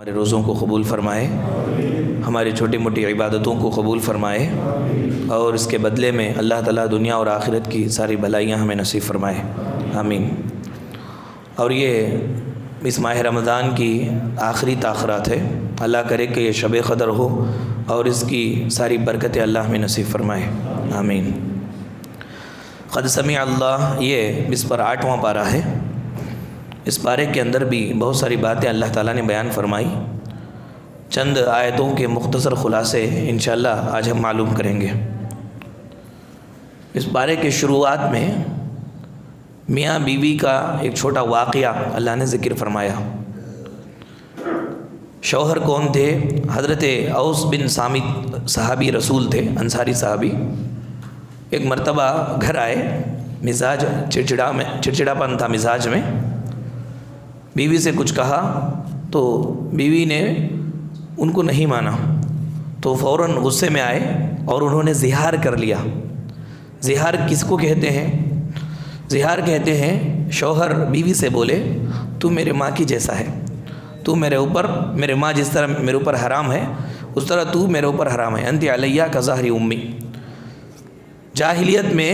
ہمارے روزوں کو قبول فرمائے، ہماری چھوٹی موٹی عبادتوں کو قبول فرمائے، اور اس کے بدلے میں اللہ تعالیٰ دنیا اور آخرت کی ساری بھلائیاں ہمیں نصیب فرمائے، آمین۔ اور یہ اس ماہ رمضان کی آخری تاخرات ہے، اللہ کرے کہ یہ شب قدر ہو اور اس کی ساری برکتیں اللہ ہمیں نصیب فرمائے، آمین۔ قد سمع اللہ، یہ اس پر 8واں پارہ ہے۔ اس پارے کے اندر بھی بہت ساری باتیں اللہ تعالیٰ نے بیان فرمائی، چند آیتوں کے مختصر خلاصے انشاءاللہ آج ہم معلوم کریں گے۔ اس پارے کے شروعات میں میاں بیوی کا ایک چھوٹا واقعہ اللہ نے ذکر فرمایا۔ شوہر کون تھے؟ حضرت اوس بن صامت صحابی رسول تھے، انصاری صحابی۔ ایک مرتبہ گھر آئے، مزاج چڑچڑاپن تھا مزاج میں، بیوی سے کچھ کہا تو بیوی نے ان کو نہیں مانا، تو فوراً غصے میں آئے اور انہوں نے زہار کر لیا۔ زہار کس کو کہتے ہیں؟ زہار کہتے ہیں شوہر بیوی سے بولے تو میرے ماں کی جیسا ہے، تو میرے ماں جس طرح میرے اوپر حرام ہے اس طرح تو میرے اوپر حرام ہے، انت علیہ کا ظہر امی۔ جاہلیت میں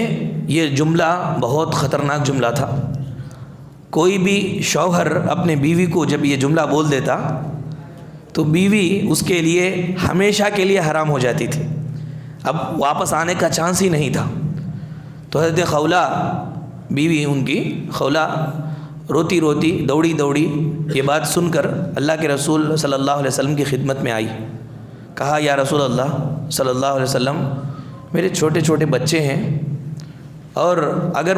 یہ جملہ بہت خطرناک جملہ تھا۔ کوئی بھی شوہر اپنے بیوی کو جب یہ جملہ بول دیتا تو بیوی اس کے لیے ہمیشہ کے لیے حرام ہو جاتی تھی، اب واپس آنے کا چانس ہی نہیں تھا۔ تو حضرت خولہ بیوی ان کی، خولہ روتی روتی دوڑی یہ بات سن کر اللہ کے رسول صلی اللہ علیہ وسلم کی خدمت میں آئی۔ کہا یا رسول اللہ صلی اللہ علیہ وسلم، میرے چھوٹے چھوٹے بچے ہیں اور اگر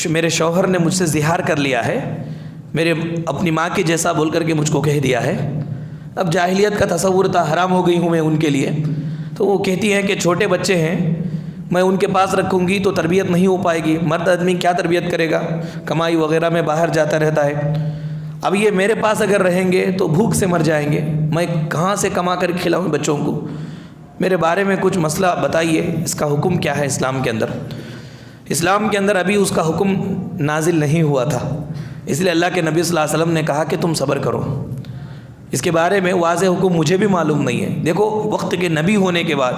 میرے شوہر نے مجھ سے زہار کر لیا ہے، میرے اپنی ماں کے جیسا بول کر کے مجھ کو کہہ دیا ہے، اب جاہلیت کا تصور تھا، حرام ہو گئی ہوں میں ان کے لیے، تو وہ کہتی ہیں کہ چھوٹے بچے ہیں، میں ان کے پاس رکھوں گی تو تربیت نہیں ہو پائے گی، مرد آدمی کیا تربیت کرے گا، کمائی وغیرہ میں باہر جاتا رہتا ہے، اب یہ میرے پاس اگر رہیں گے تو بھوک سے مر جائیں گے، میں کہاں سے کما کر کھلاؤں بچوں کو، میرے بارے میں کچھ مسئلہ بتائیے، اس کا حکم کیا ہے اسلام کے اندر۔ اسلام کے اندر ابھی اس کا حکم نازل نہیں ہوا تھا، اس لیے اللہ کے نبی صلی اللہ علیہ وسلم نے کہا کہ تم صبر کرو، اس کے بارے میں واضح حکم مجھے بھی معلوم نہیں ہے۔ دیکھو وقت کے نبی ہونے کے بعد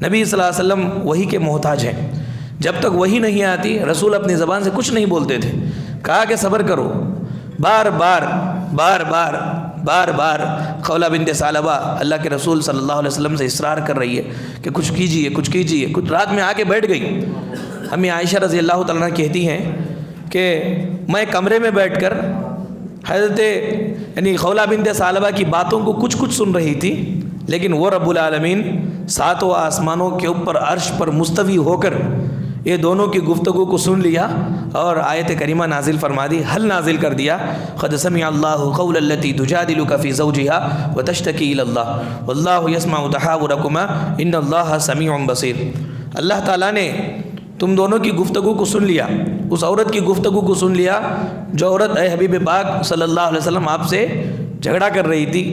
نبی صلی اللہ علیہ وسلم وحی کے محتاج ہیں، جب تک وحی نہیں آتی رسول اپنی زبان سے کچھ نہیں بولتے تھے، کہا کہ صبر کرو، بار بار خولہ بنت ثعلبہ اللہ کے رسول صلی اللہ علیہ وسلم سے اصرار کر رہی ہے کہ کچھ کیجئے، کچھ رات میں آ کے بیٹھ گئی۔ امی عائشہ رضی اللہ تعالیٰ عنہ کہتی ہیں کہ میں کمرے میں بیٹھ کر حضرت خولہ بنت ثعلبہ کی باتوں کو کچھ سن رہی تھی، لیکن وہ رب العالمین ساتوں آسمانوں کے اوپر عرش پر مستوی ہو کر یہ دونوں کی گفتگو کو سن لیا اور آیت کریمہ نازل فرما دی، حل نازل کر دیا، قد سمع اللہ قول التی تجادلک فی زوجها وتشتکی الی اللہ واللہ یسمع تحاورکما ان اللہ سمیع بصیر۔ اللہ تعالیٰ نے تم دونوں کی گفتگو کو سن لیا، اس عورت کی گفتگو کو سن لیا جو عورت اے حبیب پاک صلی اللہ علیہ وسلم آپ سے جھگڑا کر رہی تھی،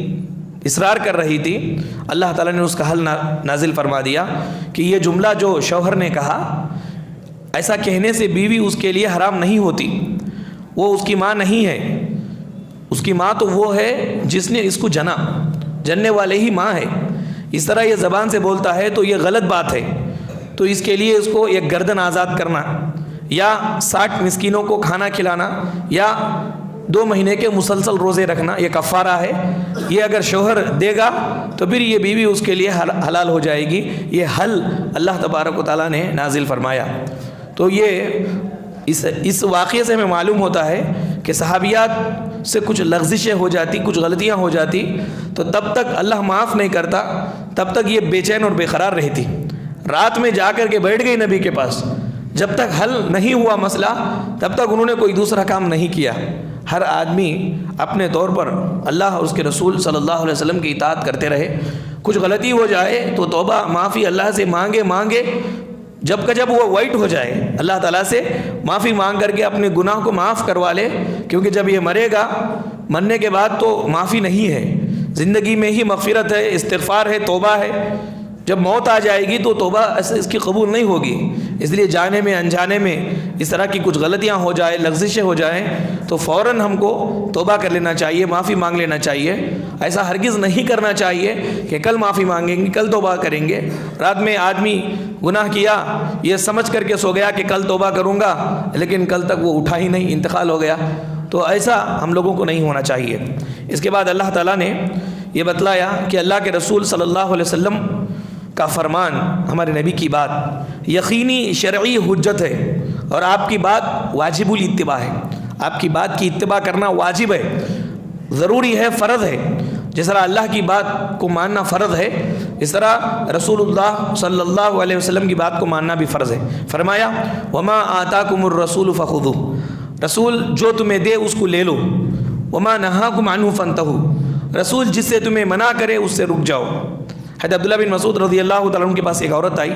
اصرار کر رہی تھی، اللہ تعالیٰ نے اس کا حل نازل فرما دیا کہ یہ جملہ جو شوہر نے کہا، ایسا کہنے سے بیوی اس کے لیے حرام نہیں ہوتی، وہ اس کی ماں نہیں ہے، اس کی ماں تو وہ ہے جس نے اس کو جننے والے ہی ماں ہے، اس طرح یہ زبان سے بولتا ہے تو یہ غلط بات ہے، تو اس کے لیے اس کو ایک گردن آزاد کرنا یا 60 مسکینوں کو کھانا کھلانا یا 2 مہینے کے مسلسل روزے رکھنا، یہ کفارہ ہے، یہ اگر شوہر دے گا تو پھر یہ بیوی اس کے لیے حلال ہو جائے گی، یہ حل اللہ تبارک و تعالیٰ نے نازل فرمایا۔ تو یہ اس واقعے سے ہمیں معلوم ہوتا ہے کہ صحابیات سے کچھ لغزشیں ہو جاتی، کچھ غلطیاں ہو جاتی تو تب تک اللہ معاف نہیں کرتا، تب تک یہ بے چین اور بے قرار رہتی، رات میں جا کر کے بیٹھ گئی نبی کے پاس، جب تک حل نہیں ہوا مسئلہ تب تک انہوں نے کوئی دوسرا کام نہیں کیا۔ ہر آدمی اپنے طور پر اللہ اور اس کے رسول صلی اللہ علیہ وسلم کی اطاعت کرتے رہے، کچھ غلطی ہو جائے تو توبہ معافی اللہ سے مانگے، جب وہ وائٹ ہو جائے اللہ تعالیٰ سے معافی مانگ کر کے اپنے گناہ کو معاف کروا لے، کیونکہ جب یہ مرے گا، مرنے کے بعد تو معافی نہیں ہے، زندگی میں ہی مغفرت ہے، استغفار ہے، توبہ ہے، جب موت آ جائے گی تو توبہ اس کی قبول نہیں ہوگی، اس لیے جانے میں انجانے میں اس طرح کی کچھ غلطیاں ہو جائے، لغزشیں ہو جائیں تو فوراً ہم کو توبہ کر لینا چاہیے، معافی مانگ لینا چاہیے۔ ایسا ہرگز نہیں کرنا چاہیے کہ کل معافی مانگیں گے، کل توبہ کریں گے۔ رات میں آدمی گناہ کیا، یہ سمجھ کر کے سو گیا کہ کل توبہ کروں گا، لیکن کل تک وہ اٹھا ہی نہیں، انتقال ہو گیا۔ تو ایسا ہم لوگوں کو نہیں ہونا چاہیے۔ اس کے بعد اللہ تعالیٰ نے یہ بتلایا کہ اللہ کے رسول صلی اللہ علیہ وسلم کا فرمان، ہمارے نبی کی بات یقینی شرعی حجت ہے، اور آپ کی بات واجب الاتباع ہے۔ آپ کی بات کی اتباع کرنا واجب ہے، ضروری ہے، فرض ہے۔ جس طرح اللہ کی بات کو ماننا فرض ہے، اس طرح رسول اللہ صلی اللہ علیہ وسلم کی بات کو ماننا بھی فرض ہے۔ فرمایا وما آتاکم الرسول فخذوہ، رسول جو تمہیں دے اس کو لے لو، وما نہاکم عنہ فانتہوا، رسول جس سے تمہیں منع کرے اس سے رک جاؤ۔ حضرت عبداللہ بن مسعود رضی اللہ تعالیٰ عنہ کے پاس ایک عورت آئی،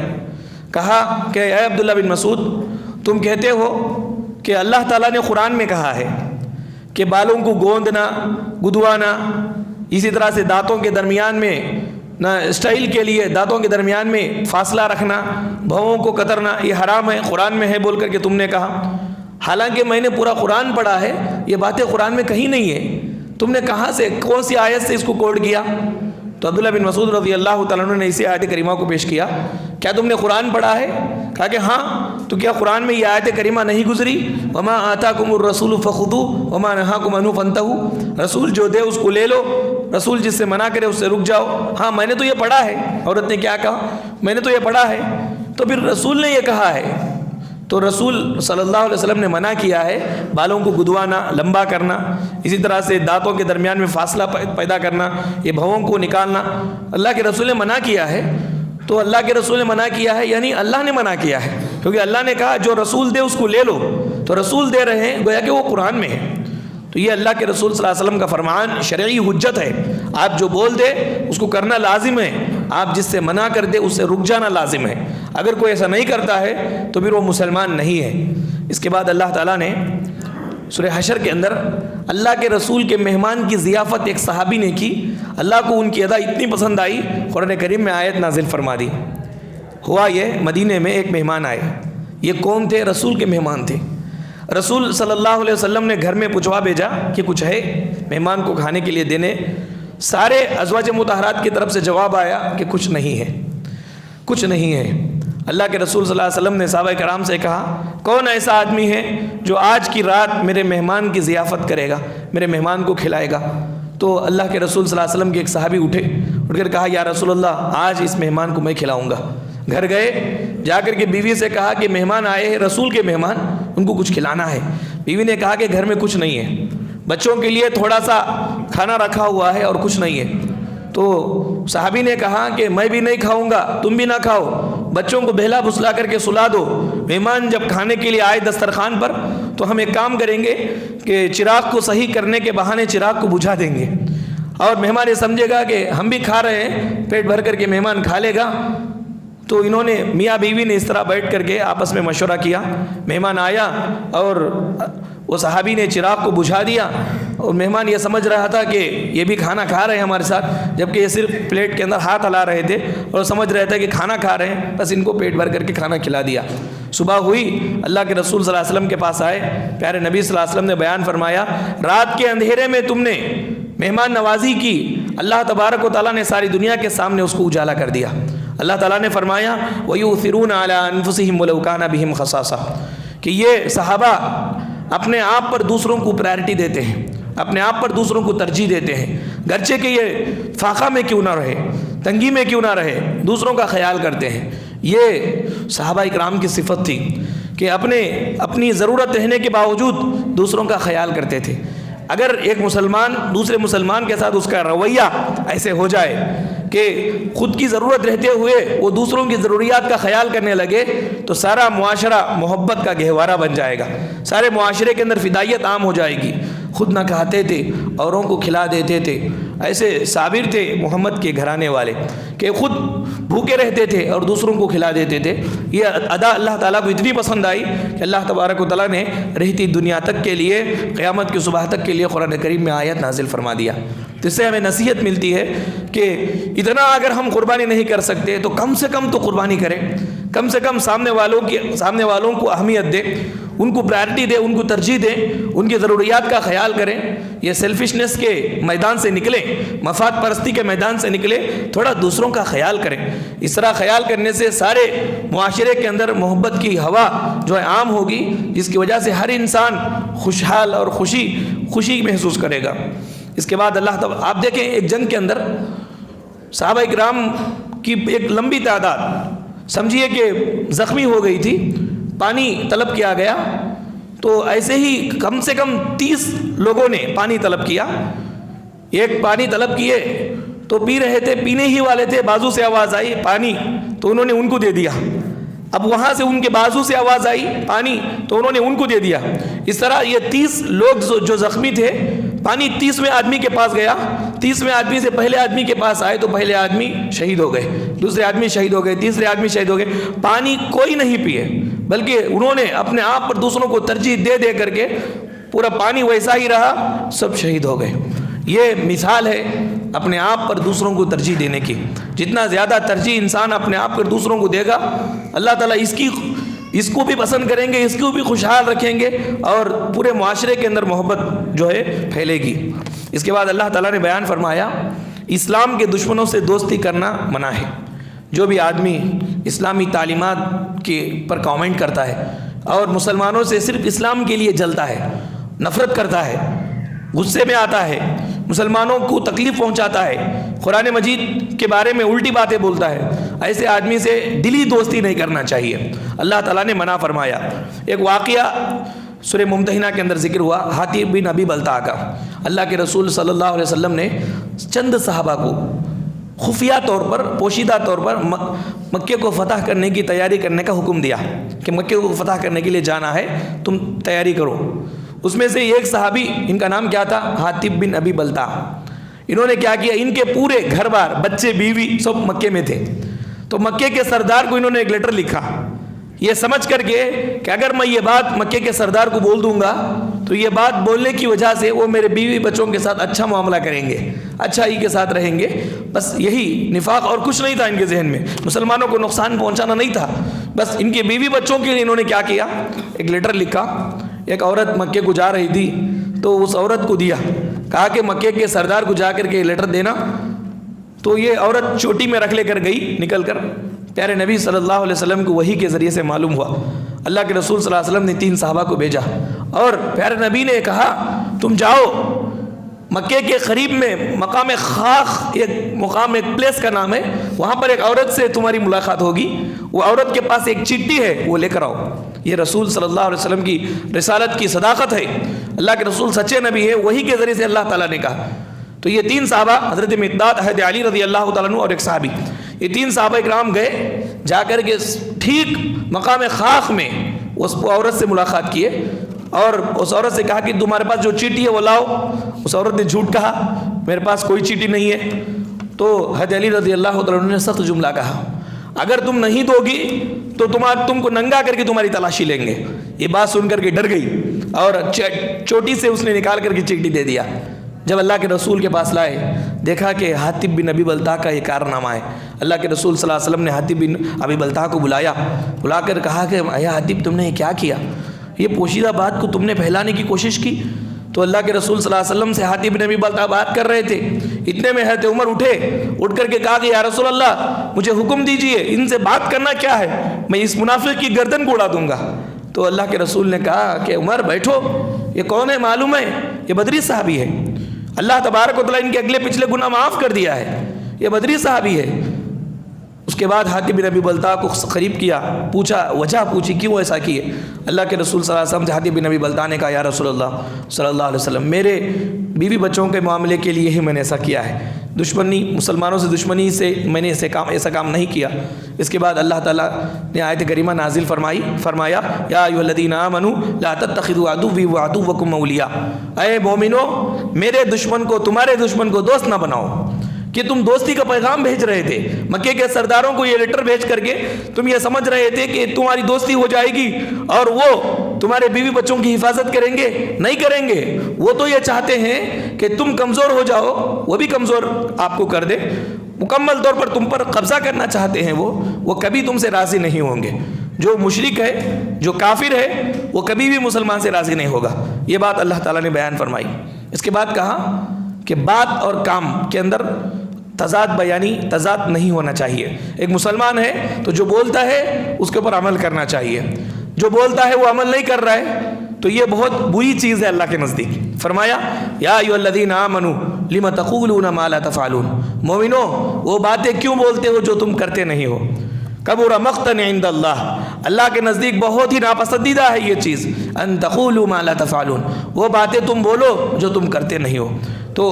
کہا کہ اے عبداللہ بن مسعود، تم کہتے ہو کہ اللہ تعالیٰ نے قرآن میں کہا ہے کہ بالوں کو گوندنا، گدوانا، اسی طرح سے دانتوں کے درمیان میں نہ اسٹائل کے لیے دانتوں کے درمیان میں فاصلہ رکھنا، بھووں کو کترنا، یہ حرام ہے، قرآن میں ہے بول کر کے تم نے کہا۔ حالانکہ میں نے پورا قرآن پڑھا ہے، یہ باتیں قرآن میں کہیں نہیں ہے، تم نے کہاں سے، کون سی آیت سے اس کو کوٹ کیا؟ تو عبداللہ بن مسعود رضی اللہ تعالیٰ عنہ نے اسی آیت کریمہ کو پیش کیا، کیا تم نے قرآن پڑھا ہے؟ کہا کہ ہاں۔ تو کیا قرآن میں یہ آیت کریمہ نہیں گزری وما آتاکم الرسول فخذوہ وما نہاکم عنہ فانتہوا، رسول جو دے اس کو لے لو، رسول جس سے منع کرے اس سے رک جاؤ۔ ہاں میں نے تو یہ پڑھا ہے۔ عورت نے کیا کہا؟ میں نے تو یہ پڑھا ہے۔ تو پھر رسول نے یہ کہا ہے، تو رسول صلی اللہ علیہ وسلم نے منع کیا ہے بالوں کو گدوانا، لمبا کرنا، اسی طرح سے دانتوں کے درمیان میں فاصلہ پیدا کرنا، یہ بھووں کو نکالنا، اللہ کے رسول نے منع کیا ہے۔ تو اللہ کے رسول نے منع کیا ہے یعنی اللہ نے منع کیا ہے، کیونکہ اللہ نے کہا جو رسول دے اس کو لے لو، تو رسول دے رہے ہیں گویا کہ وہ قرآن میں ہے۔ تو یہ اللہ کے رسول صلی اللہ علیہ وسلم کا فرمان شرعی حجت ہے، آپ جو بول دے اس کو کرنا لازم ہے، آپ جس سے منع کر دے اس سے رک جانا لازم ہے۔ اگر کوئی ایسا نہیں کرتا ہے تو پھر وہ مسلمان نہیں ہے۔ اس کے بعد اللہ تعالیٰ نے سورہ حشر کے اندر اللہ کے رسول کے مہمان کی ضیافت ایک صحابی نے کی، اللہ کو ان کی ادا اتنی پسند آئی، قرآن کریم میں آیت نازل فرما دی۔ ہوا یہ مدینے میں ایک مہمان آئے، یہ کون تھے؟ رسول کے مہمان تھے۔ رسول صلی اللہ علیہ وسلم نے گھر میں پوچھوا بھیجا کہ کچھ ہے مہمان کو کھانے کے لیے دینے؟ سارے ازواج مطہرات کی طرف سے جواب آیا کہ کچھ نہیں ہے، کچھ نہیں ہے۔ اللہ کے رسول صلی اللہ علیہ وسلم نے صحابہ کرام سے کہا کون ایسا آدمی ہے جو آج کی رات میرے مہمان کی ضیافت کرے گا، میرے مہمان کو کھلائے گا؟ تو اللہ کے رسول صلی اللہ علیہ وسلم کے ایک صحابی اٹھ کر کہا یا رسول اللہ آج اس مہمان کو میں کھلاؤں گا۔ گھر گئے، جا کر کے بیوی سے کہا کہ مہمان آئے ہیں، رسول کے مہمان، ان کو کچھ کھلانا ہے۔ بیوی نے کہا کہ گھر میں کچھ نہیں ہے، بچوں کے لیے تھوڑا سا کھانا رکھا ہوا ہے اور کچھ نہیں ہے۔ تو صحابی نے کہا کہ میں بھی نہیں کھاؤں گا، تم بھی نہ کھاؤ، بچوں کو بہلا بسلا کر کے سلا دو، مہمان جب کھانے کے لیے آئے دسترخوان پر تو ہم ایک کام کریں گے کہ چراغ کو صحیح کرنے کے بہانے چراغ کو بجھا دیں گے، اور مہمان یہ سمجھے گا کہ ہم بھی کھا رہے ہیں، پیٹ بھر کر کے مہمان کھا لے گا۔ تو انہوں نے میاں بیوی نے اس طرح بیٹھ کر کے آپس میں مشورہ کیا۔ مہمان آیا اور وہ صحابی نے چراغ کو بجھا دیا، اور مہمان یہ سمجھ رہا تھا کہ یہ بھی کھانا کھا رہے ہیں ہمارے ساتھ، جبکہ یہ صرف پلیٹ کے اندر ہاتھ ہلا رہے تھے اور سمجھ رہے تھے کہ کھانا کھا رہے ہیں، بس ان کو پیٹ بھر کر کے کھانا کھلا دیا۔ صبح ہوئی، اللہ کے رسول صلی اللہ علیہ وسلم کے پاس آئے، پیارے نبی صلی اللہ علیہ وسلم نے بیان فرمایا رات کے اندھیرے میں تم نے مہمان نوازی کی، اللہ تبارک و تعالیٰ نے ساری دنیا کے سامنے اس کو اجالا کر دیا۔ اللہ تعالیٰ نے فرمایا وَيُؤْثِرُونَ عَلَىٰ أَنفُسِهِمْ وَلَوْ كَانَ بِهِمْ خَصَاصَةٌ، کہ یہ صحابہ اپنے آپ پر دوسروں کو پرائرٹی دیتے ہیں، اپنے آپ پر دوسروں کو ترجیح دیتے ہیں، گرچہ کہ یہ فاقہ میں کیوں نہ رہے، تنگی میں کیوں نہ رہے، دوسروں کا خیال کرتے ہیں۔ یہ صحابہ اکرام کی صفت تھی کہ اپنی ضرورت رہنے کے باوجود دوسروں کا خیال کرتے تھے۔ اگر ایک مسلمان دوسرے مسلمان کے ساتھ اس کا رویہ ایسے ہو جائے کہ خود کی ضرورت رہتے ہوئے وہ دوسروں کی ضروریات کا خیال کرنے لگے تو سارا معاشرہ محبت کا گہوارہ بن جائے گا، سارے معاشرے کے اندر فدائیت عام ہو جائے گی۔ خود نہ کھاتے تھے، اوروں کو کھلا دیتے تھے، ایسے صابر تھے محمد کے گھرانے والے کہ خود بھوکے رہتے تھے اور دوسروں کو کھلا دیتے تھے۔ یہ ادا اللہ تعالیٰ کو اتنی پسند آئی کہ اللہ تبارک و تعالیٰ نے رہتی دنیا تک کے لیے، قیامت کی صبح تک کے لیے قرآن کریم میں آیت نازل فرما دیا۔ تو اس سے ہمیں نصیحت ملتی ہے کہ اتنا اگر ہم قربانی نہیں کر سکتے تو کم سے کم تو قربانی کریں، کم سے کم سامنے والوں کو اہمیت دیں، ان کو پرائرٹی دیں، ان کو ترجیح دیں، ان کی ضروریات کا خیال کریں. یہ سیلفشنس کے میدان سے نکلیں، مفاد پرستی کے میدان سے نکلیں، تھوڑا دوسروں کا خیال کریں. اس طرح خیال کرنے سے سارے معاشرے کے اندر محبت کی ہوا جو ہے عام ہوگی، جس کی وجہ سے ہر انسان خوشحال اور خوشی محسوس کرے گا. اس کے بعد اللہ تعالیٰ آپ دیکھیں ایک جنگ کے اندر صحابہ کرام کی ایک لمبی تعداد سمجھیے کہ زخمی ہو گئی تھی، پانی طلب کیا گیا تو ایسے ہی کم سے کم 30 لوگوں نے پانی طلب کیا. ایک پانی طلب کیے تو پی رہے تھے، پینے ہی والے تھے، بازو سے آواز آئی پانی، تو انہوں نے ان کو دے دیا. اب وہاں سے ان کے بازو سے آواز آئی پانی، تو انہوں نے ان کو دے دیا. اس طرح یہ 30 لوگ جو زخمی تھے، پانی 30ویں آدمی کے پاس گیا، 30ویں آدمی سے پہلے آدمی کے پاس آئے تو پہلے آدمی شہید ہو گئے، دوسرے آدمی شہید ہو گئے، تیسرے آدمی شہید ہو گئے. پانی کوئی نہیں پیے، بلکہ انہوں نے اپنے آپ پر دوسروں کو ترجیح دے کر کے پورا پانی ویسا ہی رہا، سب شہید ہو گئے. یہ مثال ہے اپنے آپ پر دوسروں کو ترجیح دینے کی. جتنا زیادہ ترجیح انسان اپنے آپ پر دوسروں کو دے گا، اللہ تعالیٰ اس کو بھی پسند کریں گے، اس کو بھی خوشحال رکھیں گے، اور پورے معاشرے کے اندر محبت جو ہے پھیلے گی. اس کے بعد اللہ تعالیٰ نے بیان فرمایا اسلام کے دشمنوں سے دوستی کرنا منع ہے. جو بھی آدمی اسلامی تعلیمات کے پر کامنٹ کرتا ہے اور مسلمانوں سے صرف اسلام کے لیے جلتا ہے، نفرت کرتا ہے، غصے میں آتا ہے، مسلمانوں کو تکلیف پہنچاتا ہے، قرآن مجید کے بارے میں الٹی باتیں بولتا ہے، ایسے آدمی سے دلی دوستی نہیں کرنا چاہیے. اللہ تعالیٰ نے منع فرمایا. ایک واقعہ سورہ ممتحنہ کے اندر ذکر ہوا حاتب بن ابی بلتع کا. اللہ کے رسول صلی اللہ علیہ وسلم نے چند صحابہ کو خفیہ طور پر، پوشیدہ طور پر مکے کو فتح کرنے کی تیاری کرنے کا حکم دیا کہ مکے کو فتح کرنے کے لیے جانا ہے، تم تیاری کرو. اس میں سے ایک صحابی، ان کا نام کیا تھا؟ حاتب بن ابی بلتع. انہوں نے کیا کیا، ان کے پورے گھر بار، بچے بیوی سب مکے میں تھے، تو مکے کے سردار کو انہوں نے ایک لیٹر لکھا، یہ سمجھ کر کے کہ اگر میں یہ بات مکے کے سردار کو بول دوں گا تو یہ بات بولنے کی وجہ سے وہ میرے بیوی بچوں کے ساتھ اچھا معاملہ کریں گے، اچھائی کے ساتھ رہیں گے. بس یہی نفاق اور کچھ نہیں تھا ان کے ذہن میں، مسلمانوں کو نقصان پہنچانا نہیں تھا. بس ان کے بیوی بچوں کے لیے انہوں نے کیا کیا، ایک لیٹر لکھا. ایک عورت مکے کو جا رہی تھی تو اس عورت کو دیا، کہا کہ مکے کے سردار کو جا کر کے لیٹر دینا. تو یہ عورت چوٹی میں رکھ لے کر گئی نکل کر. پیارے نبی صلی اللہ علیہ وسلم کو وحی کے ذریعے سے معلوم ہوا. اللہ کے رسول صلی اللہ علیہ وسلم نے 3 صحابہ کو بھیجا اور پیارے نبی نے کہا تم جاؤ مکے کے قریب میں مقام خاخ، ایک پلیس کا نام ہے، وہاں پر ایک عورت سے تمہاری ملاقات ہوگی، وہ عورت کے پاس ایک چٹھی ہے، وہ لے کر آؤ. یہ رسول صلی اللہ علیہ وسلم کی رسالت کی صداقت ہے. اللہ کے رسول سچے نبی ہے، وحی کے ذریعے سے اللہ تعالیٰ نے کہا. تو یہ 3 صحابہ، حضرت مقداد، حضرت علی رضی اللہ تعالیٰ عنہ اور ایک صحابی، یہ 3 صحابہ کرام گئے، جا کر کے ٹھیک مقام خاخ میں اس عورت سے ملاقات کیے اور اس عورت سے کہا کہ تمہارے پاس جو چیٹی ہے وہ لاؤ. اس عورت نے جھوٹ کہا، میرے پاس کوئی چیٹی نہیں ہے. تو حضرت علی رضی اللہ تعالیٰ عنہ نے سخت جملہ کہا، اگر تم نہیں دو گی تو تم کو ننگا کر کے تمہاری تلاشی لیں گے. یہ بات سن کر کے ڈر گئی اور چوٹی سے اس نے نکال کر کے چیٹی دے دیا. جب اللہ کے رسول کے پاس لائے، دیکھا کہ حاتب بن ابی بلتع کا یہ کارنامہ ہے. اللہ کے رسول صلی اللہ علیہ وسلم نے حاتب بن ابی بلتع کو بلا کر کہا کہ اے حاتب، تم نے یہ کیا کیا؟ یہ پوشیدہ بات کو تم نے پھیلانے کی کوشش کی. تو اللہ کے رسول صلی اللہ علیہ وسلم سے حاتب بن ابی بلتع بات کر رہے تھے. اتنے میں حضرت عمر اٹھ کر کے کہا کہ یا رسول اللہ مجھے حکم دیجئے، ان سے بات کرنا کیا ہے، میں اس منافق کی گردن کو اڑا دوں گا. تو اللہ کے رسول نے کہا کہ عمر بیٹھو، یہ کون ہے معلوم ہے؟ یہ بدری صحابی ہے، اللہ تبارک و تعالیٰ ان کے اگلے پچھلے گناہ معاف کر دیا ہے، یہ بدری صحابی ہے. اس کے بعد حاتب بن ابی بلتع کو قریب کیا، پوچھا، وجہ پوچھی کیوں ایسا کیے. اللہ کے رسول صلی اللہ علیہ وسلم سے حاتب بن ابی بلتع نے کہا یا رسول اللہ صلی اللہ علیہ وسلم، میرے بیوی بچوں کے معاملے کے لیے ہی میں نے ایسا کیا ہے، مسلمانوں سے دشمنی سے میں نے ایسا کام نہیں کیا. اس کے بعد اللہ تعالیٰ نے آیت کریمہ نازل فرمایا یا ایھا الذین آمنوا لا تتخذوا عدوی وعدوکم اولیاء، اے مومنو میرے دشمن کو تمہارے دشمن کو دوست نہ بناؤ. کہ تم دوستی کا پیغام بھیج رہے تھے مکے کے سرداروں کو، یہ لیٹر بھیج کر کے تم یہ سمجھ رہے تھے کہ تمہاری دوستی ہو جائے گی اور وہ تمہارے بیوی بچوں کی حفاظت کریں گے. نہیں کریں گے، وہ تو یہ چاہتے ہیں کہ تم کمزور ہو جاؤ، وہ بھی کمزور آپ کو کر دے. مکمل طور پر تم پر قبضہ کرنا چاہتے ہیں وہ کبھی تم سے راضی نہیں ہوں گے. جو مشرک ہے، جو کافر ہے، وہ کبھی بھی مسلمان سے راضی نہیں ہوگا. یہ بات اللہ تعالیٰ نے بیان فرمائی. اس کے بعد کہا کہ بات اور کام کے اندر تضاد بیانی، تضاد نہیں ہونا چاہیے. ایک مسلمان ہے تو جو بولتا ہے اس کے اوپر عمل کرنا چاہیے. جو بولتا ہے وہ عمل نہیں کر رہا ہے تو یہ بہت بری چیز ہے اللہ کے نزدیک. فرمایا یا ایھا الذین آمنوا لم تقولون ما لا تفعلون. مومنو، وہ باتیں کیوں بولتے ہو جو تم کرتے نہیں ہو. کبر مقتا عند اللہ، اللہ کے نزدیک بہت ہی ناپسندیدہ ہے یہ چیز. ان تقولوا ما لا تفعلون، وہ باتیں تم بولو جو تم کرتے نہیں ہو. تو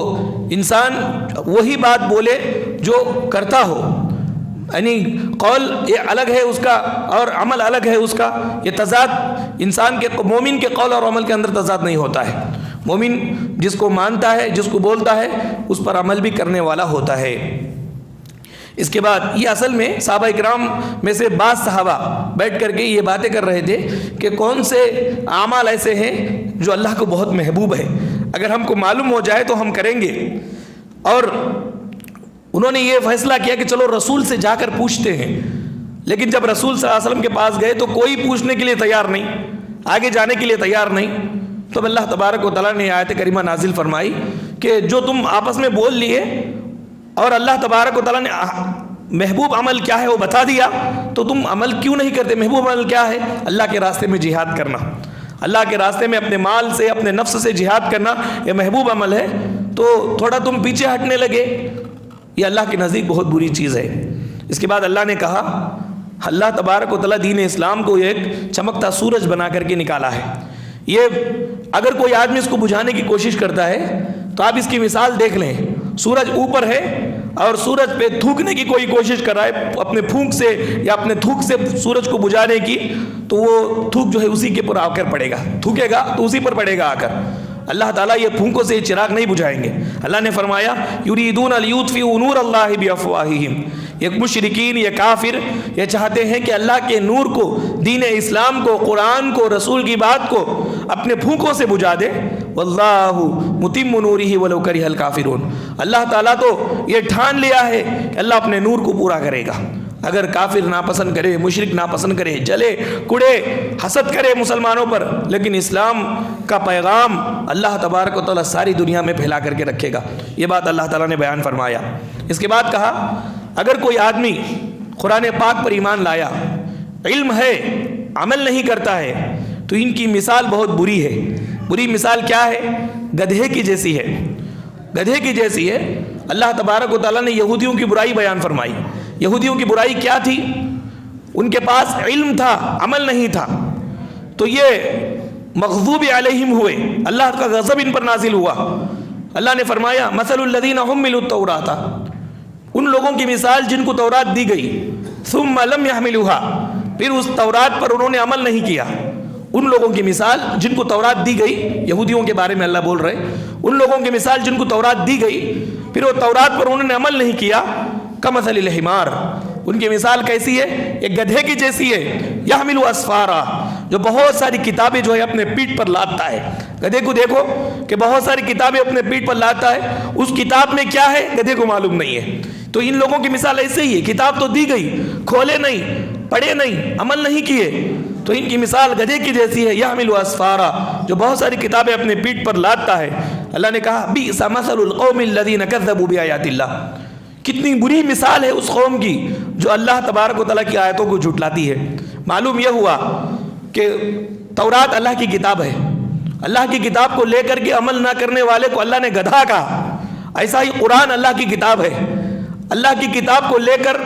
انسان وہی بات بولے جو کرتا ہو، یعنی قول یہ الگ ہے اس کا اور عمل الگ ہے اس کا. یہ تضاد انسان کے، مومن کے قول اور عمل کے اندر تضاد نہیں ہوتا ہے. مومن جس کو مانتا ہے، جس کو بولتا ہے، اس پر عمل بھی کرنے والا ہوتا ہے. اس کے بعد یہ اصل میں صحابہ اکرام میں سے بعض صحابہ بیٹھ کر کے یہ باتیں کر رہے تھے کہ کون سے اعمال ایسے ہیں جو اللہ کو بہت محبوب ہے، اگر ہم کو معلوم ہو جائے تو ہم کریں گے. اور انہوں نے یہ فیصلہ کیا کہ چلو رسول سے جا کر پوچھتے ہیں. لیکن جب رسول صلی اللہ علیہ وسلم کے پاس گئے تو کوئی پوچھنے کے لیے تیار نہیں، آگے جانے کے لیے تیار نہیں. تو اللہ تبارک و تعالیٰ نے آیت کریمہ نازل فرمائی کہ جو تم آپس میں بول لیے اور اللہ تبارک و تعالیٰ نے محبوب عمل کیا ہے وہ بتا دیا، تو تم عمل کیوں نہیں کرتے؟ محبوب عمل کیا ہے؟ اللہ کے راستے میں جہاد کرنا. اللہ کے راستے میں اپنے مال سے، اپنے نفس سے جہاد کرنا یہ محبوب عمل ہے. تو تھوڑا تم پیچھے ہٹنے لگے، یہ اللہ کے نزدیک بہت بری چیز ہے. اس کے بعد اللہ نے کہا، اللہ تبارک و تعالیٰ دین اسلام کو ایک چمکتا سورج بنا کر کے نکالا ہے. یہ اگر کوئی آدمی اس کو بجھانے کی کوشش کرتا ہے تو آپ اس کی مثال دیکھ لیں. سورج اوپر ہے اور سورج پہ تھوکنے کی کوئی کوشش کر رہا ہے اپنے پھونک سے یا اپنے تھوک سے سورج کو بجھانے کی، تو وہ تھوک جو ہے اسی کے پر آ کر پڑے گا، تھوکے گا تو اسی پر پڑے گا آ کر. اللہ تعالیٰ یہ پھونکوں سے چراغ نہیں بجھائیں گے. اللہ نے فرمایا یریدون لیطفئوا نور اللہ بافواہہم. یہ مشرکین، یہ کافر یہ چاہتے ہیں کہ اللہ کے نور کو، دین اسلام کو، قرآن کو، رسول کی بات کو اپنے پھونکوں سے بجھا دے. واللہ متم نورہ ولو کرہ الکافرون. اللہ تعالیٰ تو یہ ٹھان لیا ہے کہ اللہ اپنے نور کو پورا کرے گا. اگر کافر ناپسند کرے، مشرک ناپسند کرے، جلے کڑے، حسد کرے مسلمانوں پر، لیکن اسلام کا پیغام اللہ تبارک و تعالیٰ ساری دنیا میں پھیلا کر کے رکھے گا. یہ بات اللہ تعالیٰ نے بیان فرمایا. اس کے بعد کہا اگر کوئی آدمی قرآن پاک پر ایمان لایا، علم ہے، عمل نہیں کرتا ہے، تو ان کی مثال بہت بری ہے. بری مثال کیا ہے؟ گدھے کی جیسی ہے. گدھے کی جیسی ہے. اللہ تبارک و تعالیٰ نے یہودیوں کی برائی بیان فرمائی. یہودیوں کی برائی کیا تھی؟ ان کے پاس علم تھا، عمل نہیں تھا، تو یہ مغضوب علیہم ہوئے، اللہ کا غضب ان پر نازل ہوا. اللہ نے فرمایا مثل الذین حملوا التوراۃ، ان لوگوں کی مثال جن کو تورات دی گئی، ثم لم يحملوها، پھر اس تورات پر انہوں نے عمل نہیں کیا. ان لوگوں کی مثال جن کو تورات دی گئی، یہودیوں کے بارے میں اللہ بول رہے، ان لوگوں کی مثال جن کو تورات دی گئی پھر وہ تورات پر انہوں نے عمل نہیں کیا، کمثل الحمار، ان کی مثال کیسی ہے؟ ایک گدھے کی جیسی ہے. یحمل اسفارا، جو بہت ساری کتابیں جو ہے اپنے پیٹھ پر لاتا ہے. گدھے کو دیکھو کہ بہت ساری کتابیں اپنے پیٹھ پر لاتا ہے، اس کتاب میں کیا ہے گدھے کو معلوم نہیں ہے. تو ان لوگوں کی مثال ایسے ہی ہے، کتاب تو دی گئی، کھولے نہیں، پڑھے نہیں، عمل نہیں کیے، تو ان کی مثال گدھے کی جیسی ہے. یحمل اسفارا، جو بہت ساری کتابیں اپنے پیٹھ پر لاتا ہے. اللہ نے کہا بئس مثل القوم الذین کذبوا بآیات اللہ، کتنی بری مثال ہے اس قوم کی جو اللہ تبارک و تعالیٰ کی آیتوں کو جھٹلاتی ہے. معلوم یہ ہوا کہ تورات اللہ کی کتاب ہے. اللہ کی کتاب کو لے کر کے عمل نہ کرنے والے کو اللہ نے گدھا کہا. ایسا ہی قرآن اللہ کی کتاب ہے. اللہ کی کتاب کو لے کر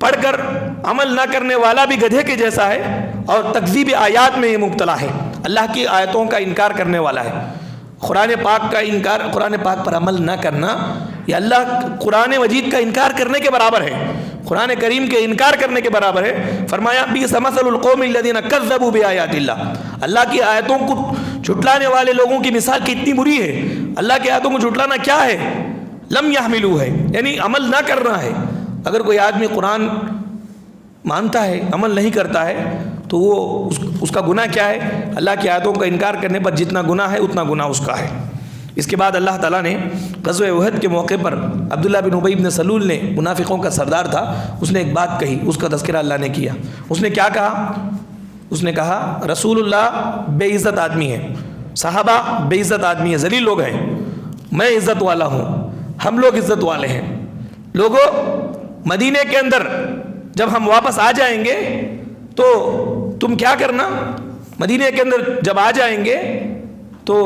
پڑھ کر عمل نہ کرنے والا بھی گدھے کے جیسا ہے اور تکذیب آیات میں یہ مبتلا ہے، اللہ کی آیتوں کا انکار کرنے والا ہے. قرآن پاک کا انکار، قرآن پاک پر عمل نہ کرنا یہ اللہ قرآن مجید کا انکار کرنے کے برابر ہے، قرآن کریم کے انکار کرنے کے برابر ہے. فرمایا بئس مثل القوم الذین کذبوا بآیات اللہ، اللہ کی آیتوں کو جھٹلانے والے لوگوں کی مثال کتنی بری ہے. اللہ کی آیتوں کو جھٹلانا کیا ہے؟ لم یحملوا ہے، یعنی عمل نہ کرنا ہے. اگر کوئی آدمی قرآن مانتا ہے، عمل نہیں کرتا ہے، تو وہ اس کا گناہ کیا ہے؟ اللہ کی آیتوں کا انکار کرنے پر جتنا گناہ ہے اتنا گناہ اس کا ہے. اس کے بعد اللہ تعالیٰ نے غزوہ احد کے موقع پر عبداللہ بن ابی بن سلول نے، منافقوں کا سردار تھا، اس نے ایک بات کہی، اس کا تذکرہ اللہ نے کیا۔ اس نے کیا کہا؟ اس نے کہا رسول اللہ بے عزت آدمی ہے، صحابہ بے عزت آدمی ہے، ذلیل لوگ ہیں، میں عزت والا ہوں، ہم لوگ عزت والے ہیں۔ لوگوں، مدینے کے اندر جب ہم واپس آ جائیں گے تو تم کیا کرنا، مدینے کے اندر جب آ جائیں گے تو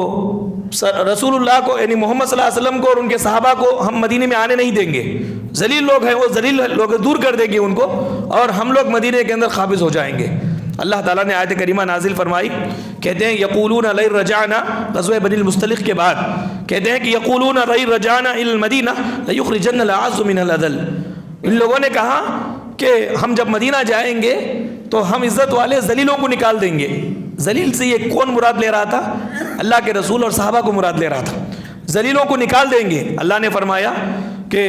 رسول اللہ کو یعنی محمد صلی اللہ علیہ وسلم کو اور ان کے صحابہ کو ہم مدینے میں آنے نہیں دیں گے، ذلیل لوگ ہیں وہ، ذلیل لوگ دور کر دیں گے ان کو، اور ہم لوگ مدینے کے اندر قابض ہو جائیں گے۔ اللہ تعالیٰ نے آیت کریمہ نازل فرمائی، کہتے ہیں یقولون لئن رجعنا، غزوہ بنی المصطلق کے بعد کہتے ہیں کہ یقولون لئن رجعنا الی المدینہ لیخرجن الاعز منها الاذل، ان لوگوں نے کہا کہ ہم جب مدینہ جائیں گے تو ہم عزت والے ذلیلوں کو نکال دیں گے۔ ذلیل سے یہ کون مراد لے رہا تھا؟ اللہ کے رسول اور صحابہ کو مراد لے رہا تھا، ذلیلوں کو نکال دیں گے۔ اللہ نے فرمایا کہ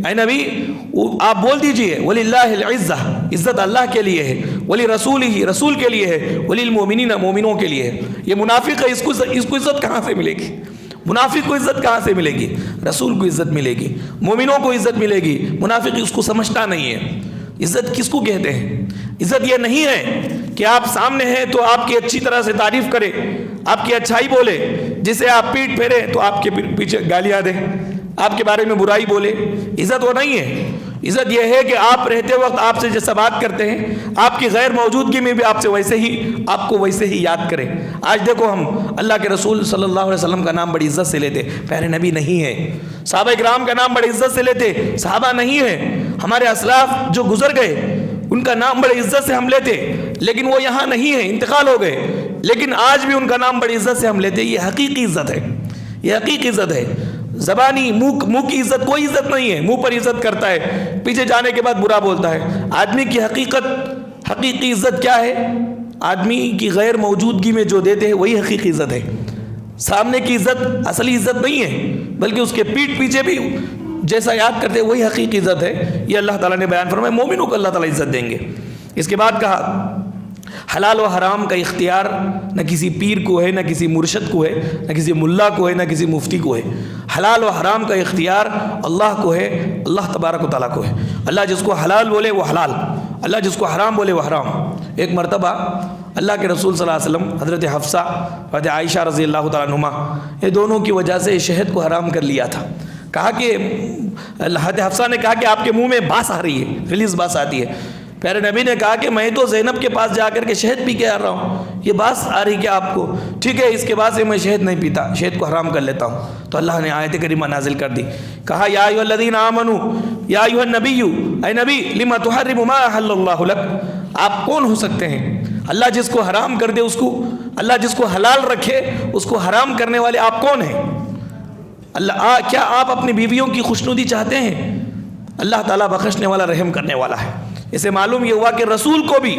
اے نبی آپ بول دیجئے وَلِلَّهِ الْعِزَّةِ، عزت اللہ کے لیے ہے، وَلِرَسُولِهِ، رسول کے لیے ہے، وَلِلْمُؤْمِنِينَ، مومنوں کے لیے ہے۔ یہ منافق ہے، اس کو عزت کہاں سے ملے گی؟ منافق کو عزت کہاں سے ملے گی؟ رسول کو عزت ملے گی، مومنوں کو عزت ملے گی۔ منافق اس کو سمجھتا نہیں ہے۔ عزت کس کو کہتے ہیں؟ عزت یہ نہیں ہے کہ آپ سامنے ہیں تو آپ کی اچھی طرح سے تعریف کرے، آپ کی اچھائی بولے، جسے آپ پیٹ پھیرے تو آپ کے پیچھے گالیاں دے، آپ کے بارے میں برائی بولے۔ عزت وہ نہیں ہے۔ عزت یہ ہے کہ آپ رہتے وقت آپ سے جیسا بات کرتے ہیں، آپ کی غیر موجودگی میں بھی آپ سے ویسے ہی، آپ کو ویسے ہی یاد کریں۔ آج دیکھو ہم اللہ کے رسول صلی اللہ علیہ وسلم کا نام بڑی عزت سے لیتے، پیارے نبی نہیں ہے۔ صحابہ کرام کا نام بڑی عزت سے لیتے، صحابہ نہیں ہے۔ ہمارے اسلاف جو گزر گئے ان کا نام بڑی عزت سے ہم لیتے، لیکن وہ یہاں نہیں ہے، انتقال ہو گئے، لیکن آج بھی ان کا نام بڑی عزت سے ہم لیتے۔ یہ حقیقی عزت ہے، یہ حقیقی عزت ہے۔ زبانی منہ کی عزت کوئی عزت نہیں ہے، منہ پر عزت کرتا ہے، پیچھے جانے کے بعد برا بولتا ہے۔ آدمی کی حقیقی عزت کیا ہے؟ آدمی کی غیر موجودگی میں جو دیتے ہیں وہی حقیقی عزت ہے۔ سامنے کی عزت اصلی عزت نہیں ہے، بلکہ اس کے پیٹھ پیچھے بھی جیسا یاد کرتے وہی حقیقی عزت ہے۔ یہ اللہ تعالیٰ نے بیان فرمایا، مومنوں کو اللہ تعالیٰ عزت دیں گے۔ اس کے بعد کہا حلال و حرام کا اختیار نہ کسی پیر کو ہے، نہ کسی مرشد کو ہے، نہ کسی ملا کو ہے، نہ کسی مفتی کو ہے۔ حلال و حرام کا اختیار اللہ کو ہے، اللہ تبارک و تعالیٰ کو ہے۔ اللہ جس کو حلال بولے وہ حلال، اللہ جس کو حرام بولے وہ حرام۔ ایک مرتبہ اللہ کے رسول صلی اللہ علیہ وسلم حضرت حفصہ، حضرت عائشہ رضی اللہ تعالیٰ عنہما، یہ دونوں کی وجہ سے شہد کو حرام کر لیا تھا۔ کہا کہ حضرت حفصہ نے کہا کہ آپ کے منہ میں باس آ رہی ہے، ریلیز باس آتی ہے۔ پیارے نبی نے کہا کہ میں تو زینب کے پاس جا کر کے شہد پی کے آ رہا ہوں، یہ باس آ رہی کیا آپ کو؟ ٹھیک ہے، اس کے بعد سے میں شہد نہیں پیتا، شہد کو حرام کر لیتا ہوں۔ تو اللہ نے آیت کریمہ نازل کر دی، کہا یا ایھا الذین آمنوا یا ایھا النبی، اے نبی لما تحرم ما احل اللہ لک، آپ کون ہو سکتے ہیں؟ اللہ جس کو حرام کر دے اس کو، اللہ جس کو حلال رکھے اس کو حرام کرنے والے آپ کون ہیں؟ اللہ کیا آپ اپنی بیویوں کی خوشنودی چاہتے ہیں؟ اللہ تعالیٰ بخشنے والا، رحم کرنے والا ہے۔ اسے معلوم یہ ہوا کہ رسول کو بھی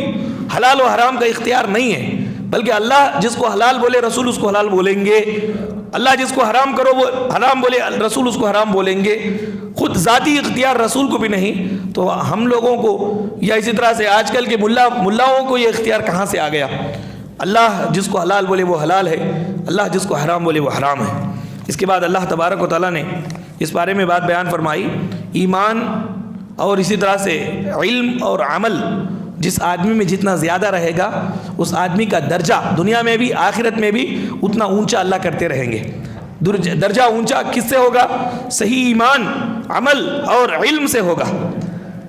حلال و حرام کا اختیار نہیں ہے، بلکہ اللہ جس کو حلال بولے رسول اس کو حلال بولیں گے، اللہ جس کو حرام کرو وہ حرام بولے رسول اس کو حرام بولیں گے۔ خود ذاتی اختیار رسول کو بھی نہیں تو ہم لوگوں کو یا اسی طرح سے آج کل کے ملاؤں کو یہ اختیار کہاں سے آ گیا؟ اللہ جس کو حلال بولے وہ حلال ہے، اللہ جس کو حرام بولے وہ حرام ہے۔ اس کے بعد اللہ تبارک و تعالیٰ نے اس بارے میں بات بیان فرمائی، ایمان اور اسی طرح سے علم اور عمل جس آدمی میں جتنا زیادہ رہے گا اس آدمی کا درجہ دنیا میں بھی آخرت میں بھی اتنا اونچا اللہ کرتے رہیں گے۔ درجہ اونچا کس سے ہوگا؟ صحیح ایمان، عمل اور علم سے ہوگا۔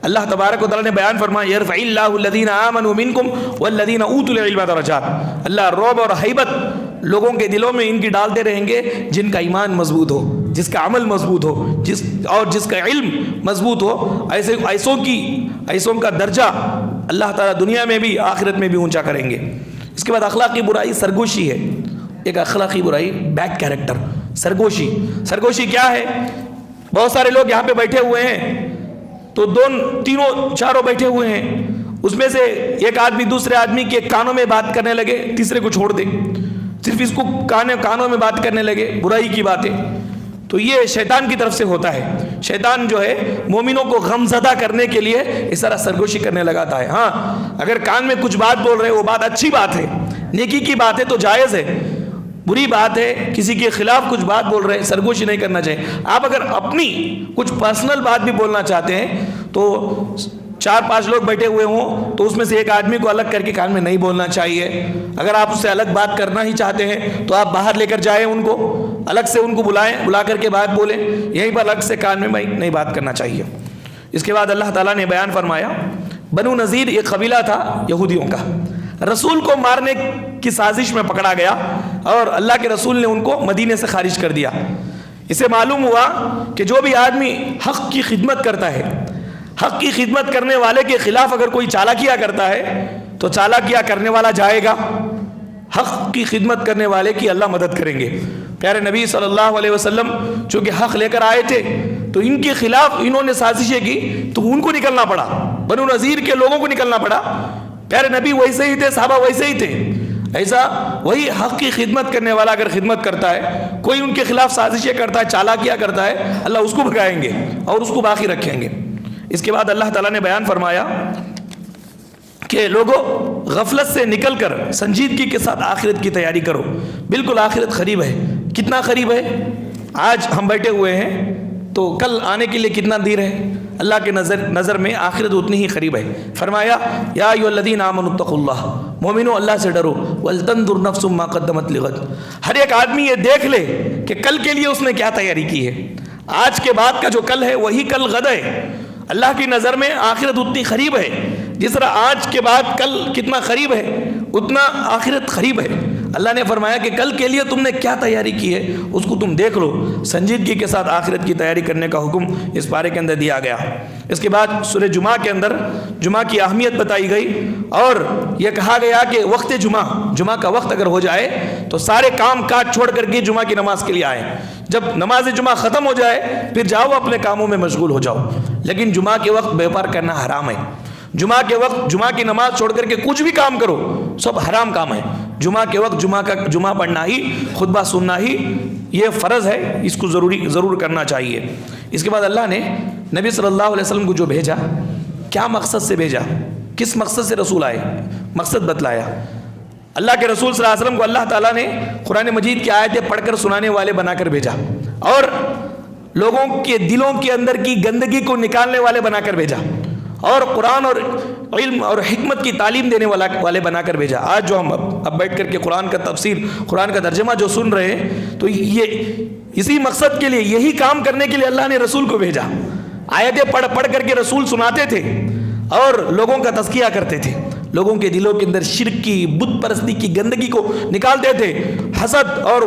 اللہ تبارک و تعالیٰ نے بیان فرمایا یرفع اللہ الذین آمنوا منکم والذین اوتوا العلم درجات، اللہ رعب اور ہیبت لوگوں کے دلوں میں ان کی ڈالتے رہیں گے جن کا ایمان مضبوط ہو، جس کا عمل مضبوط ہو، جس کا علم مضبوط ہو، ایسوں کا درجہ اللہ تعالیٰ دنیا میں بھی آخرت میں بھی اونچا کریں گے۔ اس کے بعد اخلاقی برائی سرگوشی ہے، ایک اخلاقی برائی بیڈ کیریکٹر، سرگوشی کیا ہے؟ بہت سارے لوگ یہاں پہ بیٹھے ہوئے ہیں تو تینوں چاروں بیٹھے ہوئے ہیں، اس میں سے ایک آدمی دوسرے آدمی کے کانوں میں بات کرنے لگے، تیسرے کو چھوڑ دے، صرف اس کو کانوں میں بات کرنے لگے برائی کی باتیں، تو یہ شیطان کی طرف سے ہوتا ہے۔ شیطان جو ہے مومنوں کو غم زدہ کرنے کے لیے اس طرح سرگوشی کرنے لگاتا ہے۔ ہاں اگر کان میں کچھ بات بول رہے وہ بات اچھی بات ہے، نیکی کی بات ہے تو جائز ہے، بری بات ہے، کسی کے خلاف کچھ بات بول رہے ہیں، سرگوشی نہیں کرنا چاہیے۔ آپ اگر اپنی کچھ پرسنل بات بھی بولنا چاہتے ہیں تو 4-5 لوگ بیٹھے ہوئے ہوں تو اس میں سے ایک آدمی کو الگ کر کے کان میں نہیں بولنا چاہیے۔ اگر آپ اس سے الگ بات کرنا ہی چاہتے ہیں تو آپ باہر لے کر جائیں، ان کو الگ سے ان کو بلائیں، بلا کر کے بات بولیں، یہیں پر الگ سے کان میں نہیں بات کرنا چاہیے۔ اس کے بعد اللہ تعالیٰ نے بیان فرمایا، بنو نذیر ایک قبیلہ تھا یہودیوں کا، رسول کو مارنے کی سازش میں پکڑا گیا اور اللہ کے رسول نے ان کو مدینے سے خارج کر دیا۔ اسے معلوم ہوا کہ جو بھی آدمی حق کی خدمت کرتا ہے، حق کی خدمت کرنے والے کے خلاف اگر کوئی چالاکیاں کرتا ہے تو چالاکیاں کرنے والا جائے گا، حق کی خدمت کرنے والے کی اللہ مدد کریں گے۔ پیارے نبی صلی اللہ علیہ وسلم چونکہ حق لے کر آئے تھے تو ان کے خلاف انہوں نے سازشیں کی تو ان کو نکلنا پڑا، بنو نذیر کے لوگوں کو نکلنا پڑا۔ پیارے نبی ویسے ہی تھے، صحابہ ویسے ہی تھے۔ ایسا وہی حق کی خدمت کرنے والا اگر خدمت کرتا ہے، کوئی ان کے خلاف سازشیں کرتا ہے، چالاکیاں کرتا ہے، اللہ اس کو بھگائیں گے اور اس کو باقی رکھیں گے۔ اس کے بعد اللہ تعالیٰ نے بیان فرمایا کہ لوگوں غفلت سے نکل کر سنجیدگی کے ساتھ آخرت کی تیاری کرو، بالکل آخرت قریب ہے۔ کتنا قریب ہے؟ آج ہم بیٹھے ہوئے ہیں تو کل آنے کے لیے کتنا دیر ہے؟ اللہ کے نظر میں آخرت اتنی ہی قریب ہے۔ فرمایا یا ایھا الذین آمنوا اتقوا اللہ، مومنو اللہ سے ڈرو، ولتنظر نفس ما قدمت لغد، ہر ایک آدمی یہ دیکھ لے کہ کل کے لیے اس نے کیا تیاری کی ہے۔ آج کے بعد کا جو کل ہے وہی کل غد ہے۔ اللہ کی نظر میں آخرت اتنی قریب ہے، جس طرح آج کے بعد کل کتنا قریب ہے اتنا آخرت قریب ہے۔ اللہ نے فرمایا کہ کل کے لیے تم نے کیا تیاری کی ہے اس کو تم دیکھ لو۔ سنجیدگی کے ساتھ آخرت کی تیاری کرنے کا حکم اس پارے کے اندر دیا گیا۔ اس کے بعد سورہ جمعہ کے اندر جمعہ کی اہمیت بتائی گئی اور یہ کہا گیا کہ وقت جمعہ کا وقت اگر ہو جائے تو سارے کام کاج چھوڑ کر کے جمعہ کی نماز کے لیے آئیں۔ جب نماز جمعہ ختم ہو جائے پھر جاؤ اپنے کاموں میں مشغول ہو جاؤ، لیکن جمعہ کے وقت بیپار کرنا حرام ہے۔ جمعہ کے وقت جمعہ کی نماز چھوڑ کر کے کچھ بھی کام کرو سب حرام کام ہے۔ جمعہ کے وقت جمعہ پڑھنا ہی، خطبہ سننا ہی یہ فرض ہے، اس کو ضرور کرنا چاہیے۔ اس کے بعد اللہ نے نبی صلی اللہ علیہ وسلم کو جو بھیجا، کیا مقصد سے بھیجا، کس مقصد سے رسول آئے، مقصد بتلایا۔ اللہ کے رسول صلی اللہ علیہ وسلم کو اللہ تعالیٰ نے قرآن مجید کی آیتیں پڑھ کر سنانے والے بنا کر بھیجا اور لوگوں کے دلوں کے اندر کی گندگی کو نکالنے والے بنا کر بھیجا اور قرآن اور علم اور حکمت کی تعلیم دینے والے بنا کر بھیجا۔ آج جو ہم اب بیٹھ کر کے قرآن کا تفسیر، قرآن کا ترجمہ جو سن رہے ہیں تو یہ اسی مقصد کے لیے، یہی کام کرنے کے لیے اللہ نے رسول کو بھیجا۔ آیتیں پڑھ کر کے رسول سناتے تھے اور لوگوں کا تزکیہ کرتے تھے، لوگوں کے دلوں کے اندر شرک کی، بت پرستی کی گندگی کو نکالتے تھے، حسد اور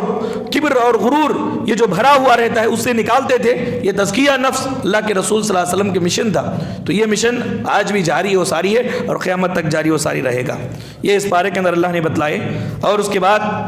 کبر اور غرور یہ جو بھرا ہوا رہتا ہے اس سے نکالتے تھے۔ یہ تزکیہ نفس اللہ کے رسول صلی اللہ علیہ وسلم کے مشن تھا، تو یہ مشن آج بھی جاری و ساری ہے اور قیامت تک جاری و ساری رہے گا۔ یہ اس پارے کے اندر اللہ نے بتلائے۔ اور اس کے بعد